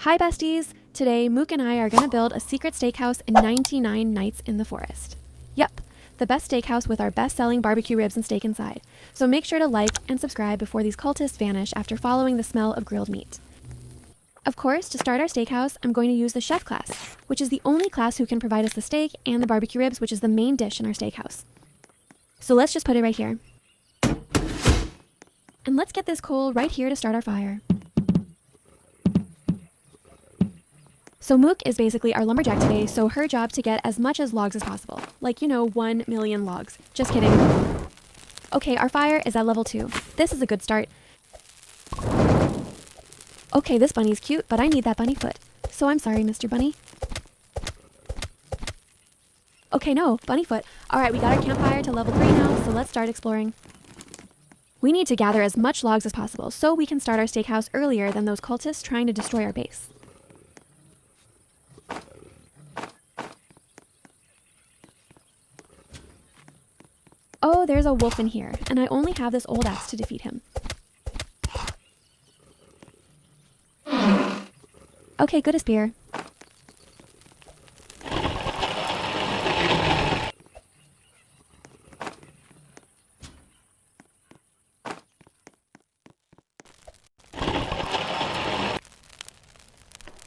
Hi besties! Today, Mook and I are going to build a secret steakhouse in 99 Nights in the Forest. Yep, the best steakhouse with our best-selling barbecue ribs and steak inside. So make sure to like and subscribe before these cultists vanish after following the smell of grilled meat. Of course, to start our steakhouse, I'm going to use the chef class, which is the only class who can provide us the steak and the barbecue ribs, which is the main dish in our steakhouse. So let's just put it right here. And let's get this coal right here to start our fire. So Mook is basically our lumberjack today, so her job to get as much as logs as possible. Like, 1 million logs. Just kidding. Okay, our fire is at level 2. This is a good start. Okay, this bunny's cute, but I need that bunny foot. So I'm sorry, Mr. Bunny. Okay, no, bunny foot. Alright, we got our campfire to level 3 now, so let's start exploring. We need to gather as much logs as possible, so we can start our steakhouse earlier than those cultists trying to destroy our base. Oh, there's a wolf in here, and I only have this old axe to defeat him. Okay, good as spear.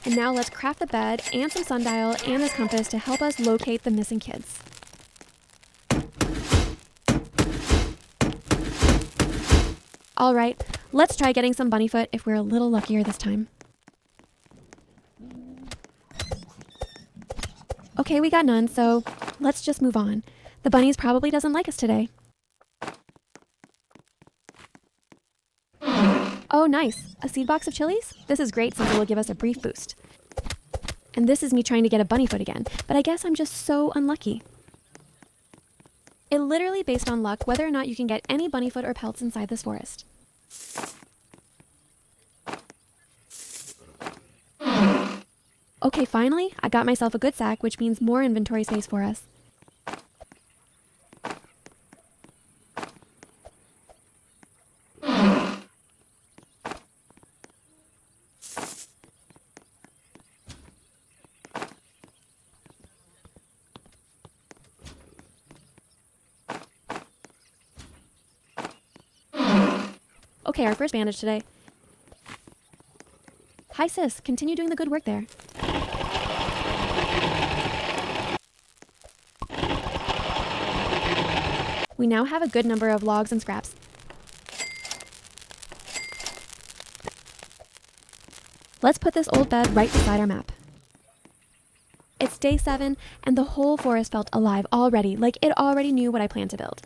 And now let's craft the bed and some sundial and this compass to help us locate the missing kids. Alright, let's try getting some bunnyfoot if we're a little luckier this time. Okay, we got none, so let's just move on. The bunnies probably doesn't like us today. Oh, nice. A seed box of chilies? This is great since it will give us a brief boost. And this is me trying to get a bunnyfoot again, but I guess I'm just so unlucky. It literally based on luck whether or not you can get any bunnyfoot or pelts inside this forest. Okay, finally, I got myself a good sack, which means more inventory space for us. Okay, our first bandage today. Hi sis, continue doing the good work there. We now have a good number of logs and scraps. Let's put this old bed right beside our map. It's day 7, and the whole forest felt alive already, like it already knew what I planned to build.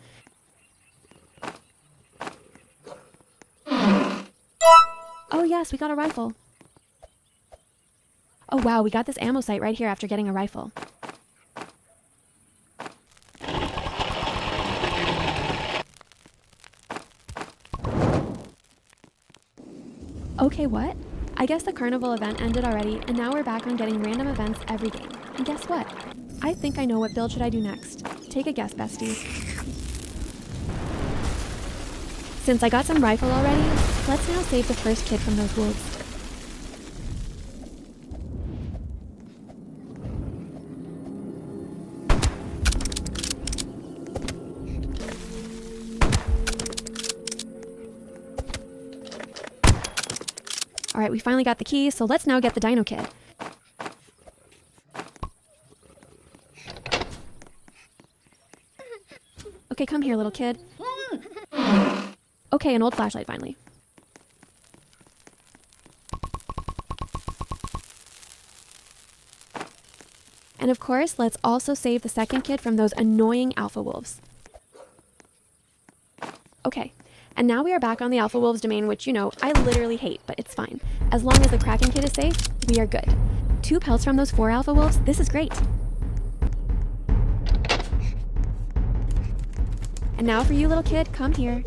Oh yes, we got a rifle. Oh wow, we got this ammo sight right here after getting a rifle. Okay, what? I guess the carnival event ended already, and now we're back on getting random events every game. And guess what? I think I know what build should I do next. Take a guess, besties. Since I got some rifle already, let's now save the first kid from those wolves. Alright, we finally got the key, so let's now get the dino kid. Okay, come here, little kid. Okay, an old flashlight finally. And of course, let's also save the second kid from those annoying alpha wolves. Okay, and now we are back on the alpha wolves domain, which, I literally hate, but it's fine. As long as the Kraken kid is safe, we are good. 2 pelts from those 4 alpha wolves, this is great. And now for you, little kid, come here.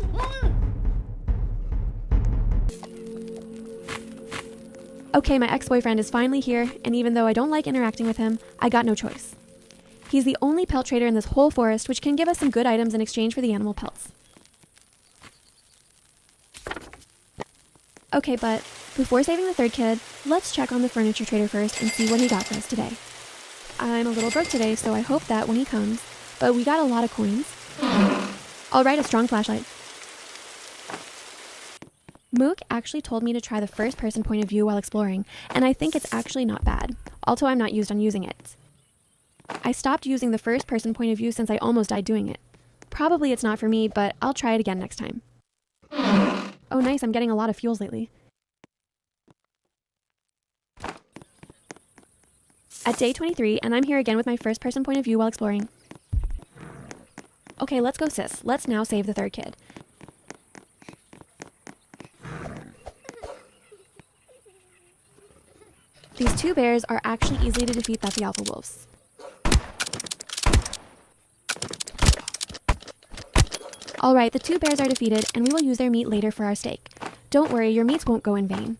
Okay, my ex-boyfriend is finally here, and even though I don't like interacting with him, I got no choice. He's the only pelt trader in this whole forest, which can give us some good items in exchange for the animal pelts. Okay, but Before saving the third kid, let's check on the furniture trader first and see what he got for us today. I'm a little broke today, so I hope that when he comes, but we got a lot of coins. All right, a strong flashlight. Mook actually told me to try the first person point of view while exploring, and I think it's actually not bad, although I'm not used on using it. I stopped using the first person point of view since I almost died doing it. Probably it's not for me, but I'll try it again next time. Oh nice, I'm getting a lot of fuels lately. At day 23, and I'm here again with my first person point of view while exploring. Okay, let's go sis. Let's now save the third kid. These two bears are actually easy to defeat. That's the alpha wolves. Alright, the two bears are defeated, and we will use their meat later for our steak. Don't worry, your meats won't go in vain.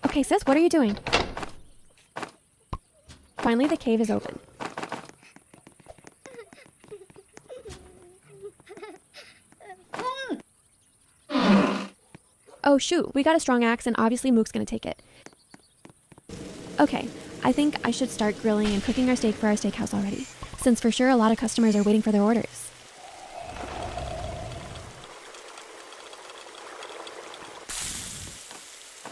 Okay, sis, what are you doing? Finally, the cave is open. Oh shoot, we got a strong axe and obviously Mook's gonna take it. Okay, I think I should start grilling and cooking our steak for our steakhouse already, since for sure a lot of customers are waiting for their orders.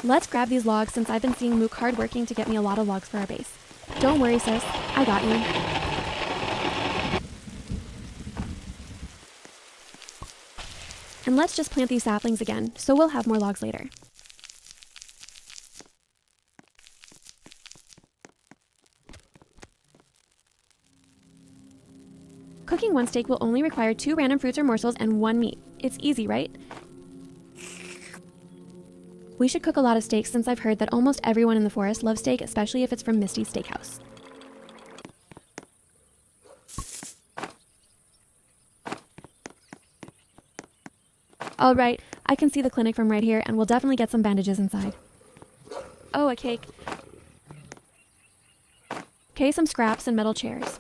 Let's grab these logs since I've been seeing Mook hard working to get me a lot of logs for our base. Don't worry sis, I got you. And let's just plant these saplings again, so we'll have more logs later. Cooking one steak will only require 2 random fruits or morsels and 1 meat. It's easy, right? We should cook a lot of steaks since I've heard that almost everyone in the forest loves steak, especially if it's from Misty's Steakhouse. Alright, I can see the clinic from right here and we'll definitely get some bandages inside. Oh, a cake. Okay, some scraps and metal chairs.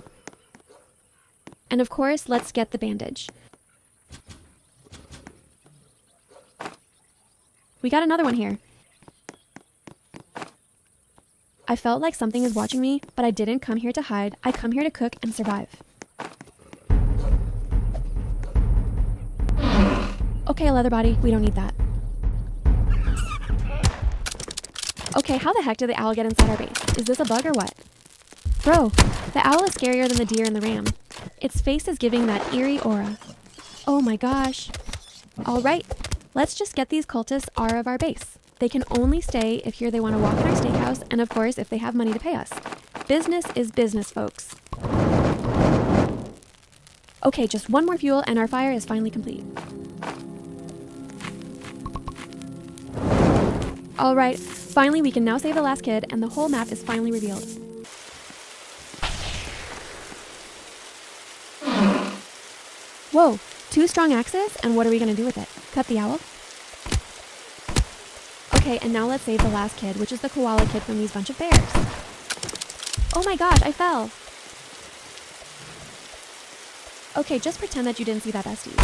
And of course, let's get the bandage. We got another one here. I felt like something is watching me, but I didn't come here to hide. I come here to cook and survive. Okay, leather body, we don't need that. Okay, how the heck did the owl get inside our base? Is this a bug or what? Bro, the owl is scarier than the deer and the ram. Its face is giving that eerie aura. Oh my gosh. Alright, let's just get these cultists out of our base. They can only stay if here they want to walk in our steakhouse, and of course if they have money to pay us. Business is business, folks. Okay, just one more fuel and our fire is finally complete. Alright, finally we can now save the last kid and the whole map is finally revealed. Whoa, 2 strong axes? And what are we going to do with it? Cut the owl? Okay, and now let's save the last kid, which is the koala kid from these bunch of bears. Oh my gosh, I fell! Okay, just pretend that you didn't see that, bestie.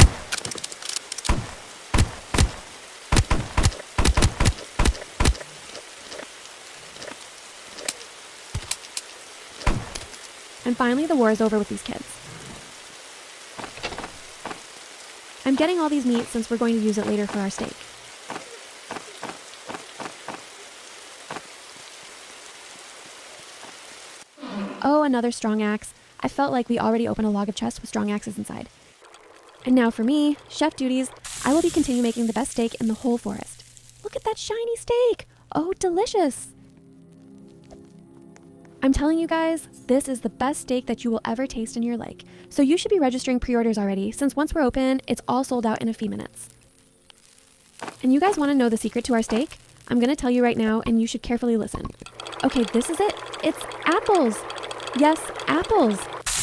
And finally, the war is over with these kids. I'm getting all these meat since we're going to use it later for our steak. Oh, another strong axe. I felt like we already opened a log of chests with strong axes inside. And now for me, chef duties, I will be continue making the best steak in the whole forest. Look at that shiny steak! Oh, delicious! I'm telling you guys, this is the best steak that you will ever taste in your life. So you should be registering pre-orders already, since once we're open, it's all sold out in a few minutes. And you guys want to know the secret to our steak? I'm going to tell you right now, and you should carefully listen. Okay, this is it. It's apples! Yes, apples!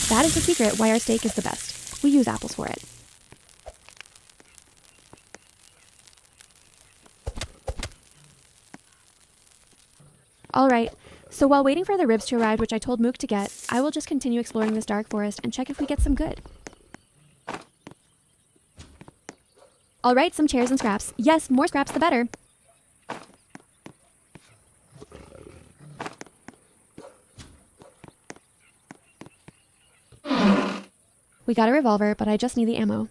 That is the secret why our steak is the best. We use apples for it. Alright, so while waiting for the ribs to arrive, which I told Mook to get, I will just continue exploring this dark forest and check if we get some good. All right, some chairs and scraps. Yes, more scraps the better. We got a revolver, but I just need the ammo.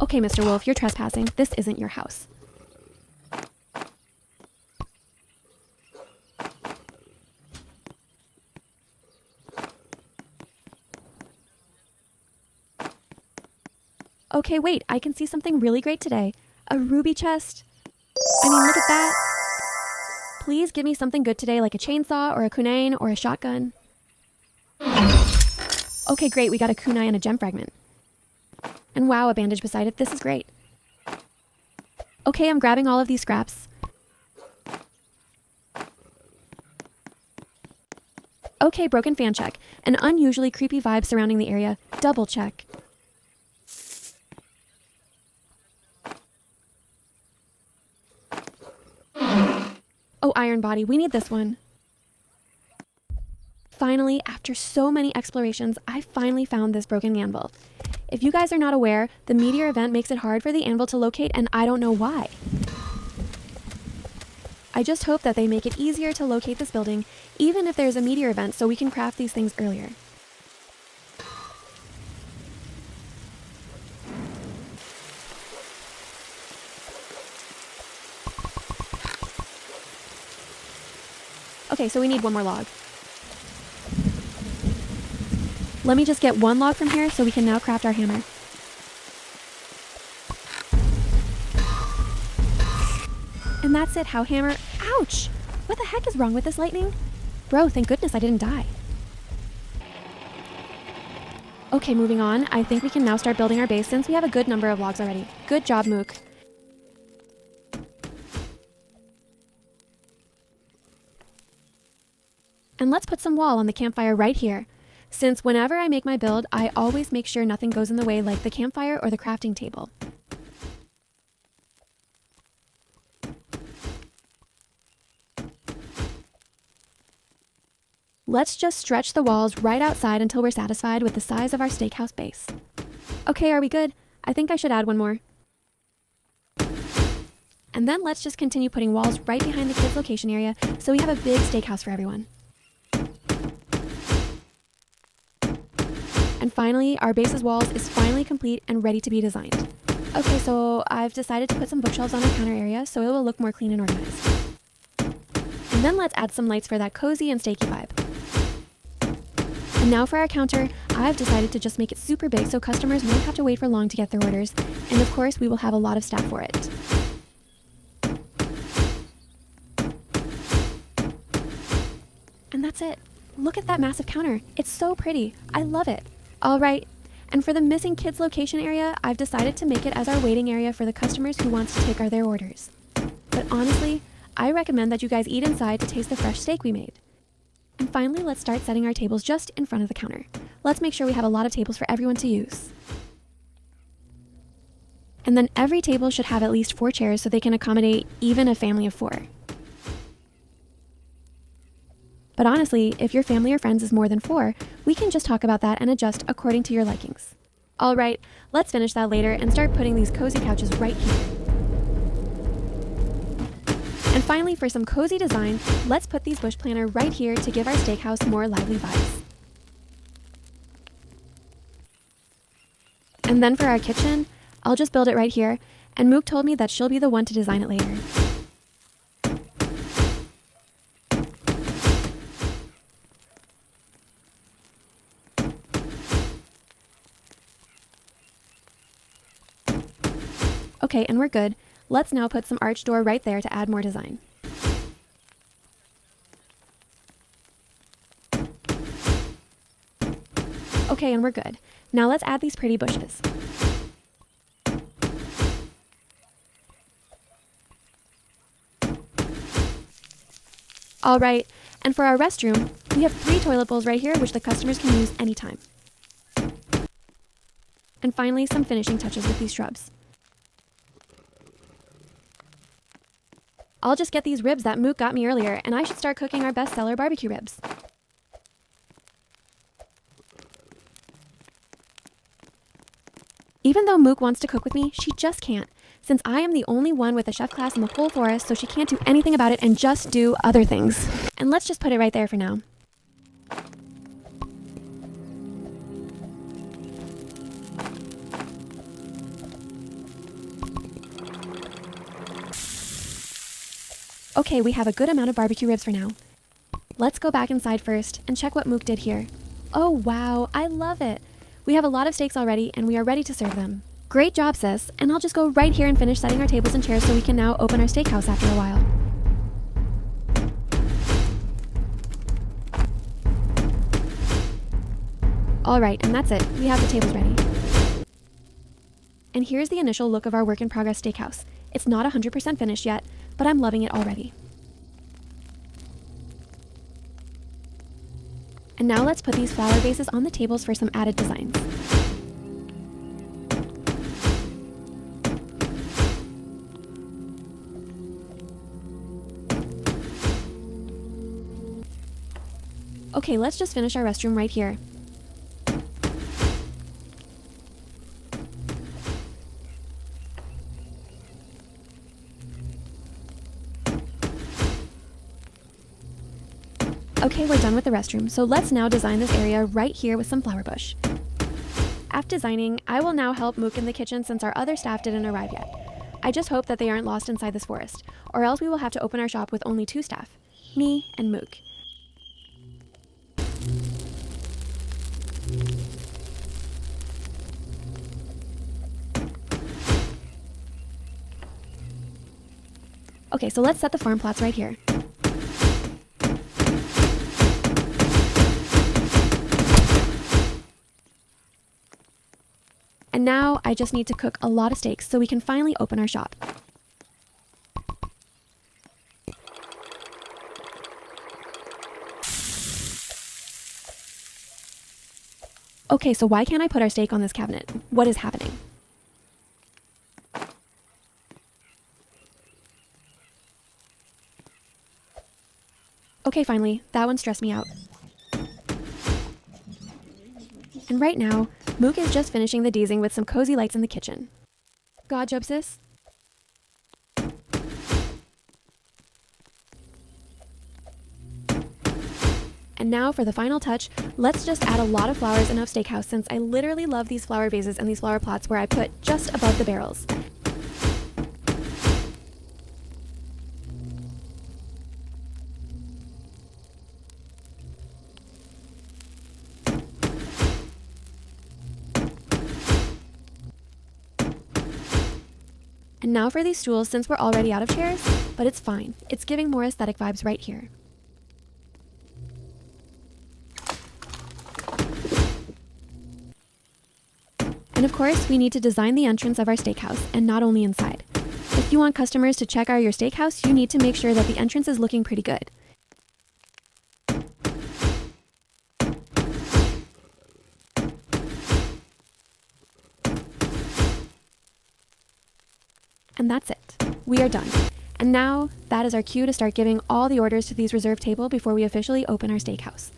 Okay, Mr. Wolf, you're trespassing. This isn't your house. Okay, wait, I can see something really great today. A ruby chest. I mean, look at that. Please give me something good today, like a chainsaw or a kunai or a shotgun. Okay, great, we got a kunai and a gem fragment. And wow, a bandage beside it. This is great. Okay, I'm grabbing all of these scraps. Okay, broken fan check. An unusually creepy vibe surrounding the area. Double check. Oh, iron body. We need this one. Finally, after so many explorations, I finally found this broken anvil. If you guys are not aware, the meteor event makes it hard for the anvil to locate, and I don't know why. I just hope that they make it easier to locate this building, even if there's a meteor event, so we can craft these things earlier. Okay, so we need one more log. Let me just get one log from here so we can now craft our hammer. And that's it, how hammer... Ouch! What the heck is wrong with this lightning? Bro, thank goodness I didn't die. Okay, moving on. I think we can now start building our base since we have a good number of logs already. Good job, Mook. And let's put some wall on the campfire right here. Since whenever I make my build, I always make sure nothing goes in the way like the campfire or the crafting table. Let's just stretch the walls right outside until we're satisfied with the size of our steakhouse base. Okay, are we good? I think I should add one more. And then let's just continue putting walls right behind the kids' location area so we have a big steakhouse for everyone. And finally, our base's walls is finally complete and ready to be designed. Okay, so I've decided to put some bookshelves on our counter area so it will look more clean and organized. And then let's add some lights for that cozy and steaky vibe. And now for our counter, I've decided to just make it super big so customers won't have to wait for long to get their orders. And of course, we will have a lot of staff for it. And that's it. Look at that massive counter. It's so pretty. I love it. All right. And for the missing kids location area, I've decided to make it as our waiting area for the customers who want to take their orders. But honestly, I recommend that you guys eat inside to taste the fresh steak we made. And finally, let's start setting our tables just in front of the counter. Let's make sure we have a lot of tables for everyone to use. And then every table should have at least 4 chairs so they can accommodate even a family of 4. But honestly, if your family or friends is more than 4, we can just talk about that and adjust according to your likings. All right, let's finish that later and start putting these cozy couches right here. And finally, for some cozy design, let's put these bush planter right here to give our steakhouse more lively vibes. And then for our kitchen, I'll just build it right here, and Mook told me that she'll be the one to design it later. Okay, and we're good. Let's now put some arch door right there to add more design. Okay, and we're good. Now let's add these pretty bushes. All right, and for our restroom, we have 3 toilet bowls right here which the customers can use anytime. And finally, some finishing touches with these shrubs. I'll just get these ribs that Mook got me earlier, and I should start cooking our bestseller barbecue ribs. Even though Mook wants to cook with me, she just can't, since I am the only one with a chef class in the whole forest, so she can't do anything about it and just do other things. And let's just put it right there for now. Okay, we have a good amount of barbecue ribs for now. Let's go back inside first and check what Mook did here. Oh wow, I love it! We have a lot of steaks already and we are ready to serve them. Great job, sis, and I'll just go right here and finish setting our tables and chairs so we can now open our steakhouse after a while. Alright, and that's it. We have the tables ready. And here's the initial look of our work-in-progress steakhouse. It's not 100% finished yet, but I'm loving it already. And now let's put these flower vases on the tables for some added designs. Okay, let's just finish our restroom right here. Okay, we're done with the restroom, so let's now design this area right here with some flower bush. After designing, I will now help Mook in the kitchen since our other staff didn't arrive yet. I just hope that they aren't lost inside this forest, or else we will have to open our shop with only 2 staff, me and Mook. Okay, so let's set the farm plots right here. And now I just need to cook a lot of steaks so we can finally open our shop. Okay, so why can't I put our steak on this cabinet? What is happening? Okay, finally, that one stressed me out. And right now, Mook is just finishing the dezing with some cozy lights in the kitchen. God job, sis? And now for the final touch, let's just add a lot of flowers in our steakhouse since I literally love these flower vases and these flower plots where I put just above the barrels. And now for these stools since we're already out of chairs, but it's fine. It's giving more aesthetic vibes right here. And of course, we need to design the entrance of our steakhouse, and not only inside. If you want customers to check out your steakhouse, you need to make sure that the entrance is looking pretty good. And that's it. We are done. And now, that is our cue to start giving all the orders to these reserved tables before we officially open our steakhouse.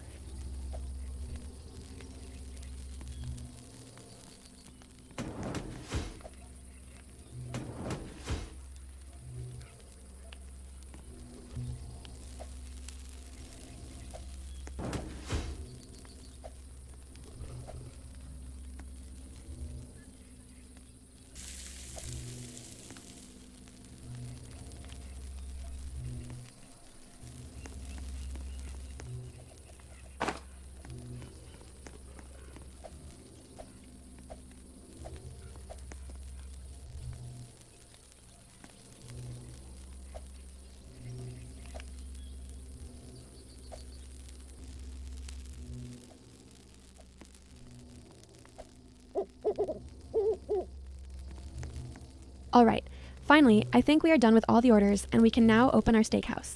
Alright, finally, I think we are done with all the orders and we can now open our steakhouse.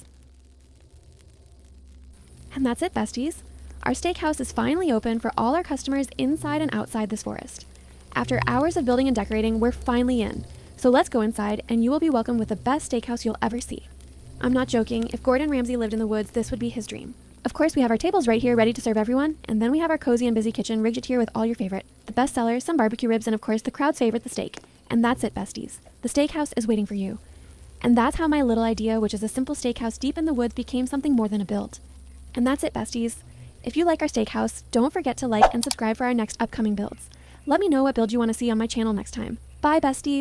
And that's it, besties. Our steakhouse is finally open for all our customers inside and outside this forest. After hours of building and decorating, we're finally in. So let's go inside and you will be welcomed with the best steakhouse you'll ever see. I'm not joking. If Gordon Ramsay lived in the woods, this would be his dream. Of course, we have our tables right here ready to serve everyone, and then we have our cozy and busy kitchen rigged here with all your favorite. The best sellers, some barbecue ribs, and of course the crowd's favorite, the steak. And that's it, besties. The steakhouse is waiting for you. And that's how my little idea, which is a simple steakhouse deep in the woods, became something more than a build. And that's it, besties. If you like our steakhouse, don't forget to like and subscribe for our next upcoming builds. Let me know what build you want to see on my channel next time. Bye, besties!